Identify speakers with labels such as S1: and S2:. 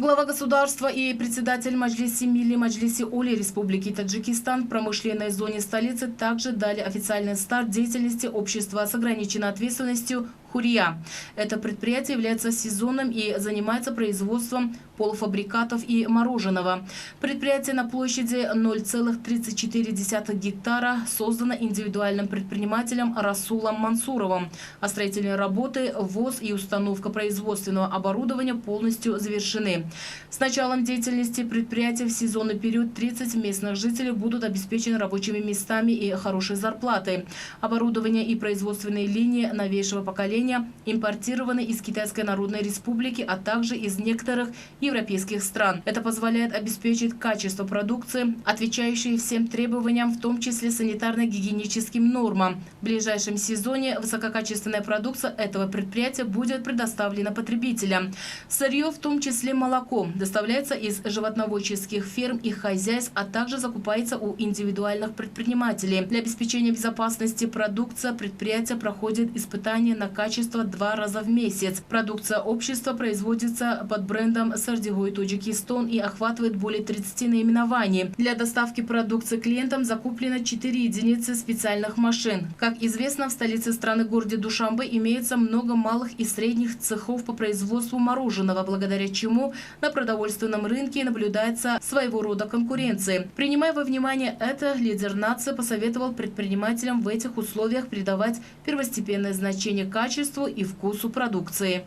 S1: Глава государства и председатель Маджлиси Милли Маджлиси Оли Республики Таджикистан в промышленной зоне столицы также дали официальный старт деятельности общества с ограниченной ответственностью «Хурия». Это предприятие является сезонным и занимается производством полуфабрикатов и мороженого. Предприятие на площади 0,34 гектара создано индивидуальным предпринимателем Расулом Мансуровым, а строительные работы, ввоз и установка производственного оборудования полностью завершены. С началом деятельности предприятия в сезонный период 30 местных жителей будут обеспечены рабочими местами и хорошей зарплатой. Оборудование и производственные линии новейшего поколения импортированы из Китайской Народной Республики, а также из некоторых европейских стран. Это позволяет обеспечить качество продукции, отвечающей всем требованиям, в том числе санитарно-гигиеническим нормам. В ближайшем сезоне высококачественная продукция этого предприятия будет предоставлена потребителям. Сырье, в том числе молоко, доставляется из животноводческих ферм и хозяйств, а также закупается у индивидуальных предпринимателей. Для обеспечения безопасности продукция предприятия проходит испытания на качество 2 раза в месяц. Продукция общества производится под брендом Сардигой Таджикистан и охватывает более 30 наименований. Для доставки продукции клиентам закуплено 4 единицы специальных машин. Как известно, в столице страны, городе Душанбе, имеется много малых и средних цехов по производству мороженого, благодаря чему на продовольственном рынке наблюдается своего рода конкуренция. Принимая во внимание это, лидер нации посоветовал предпринимателям в этих условиях придавать первостепенное значение качеству и вкусу продукции.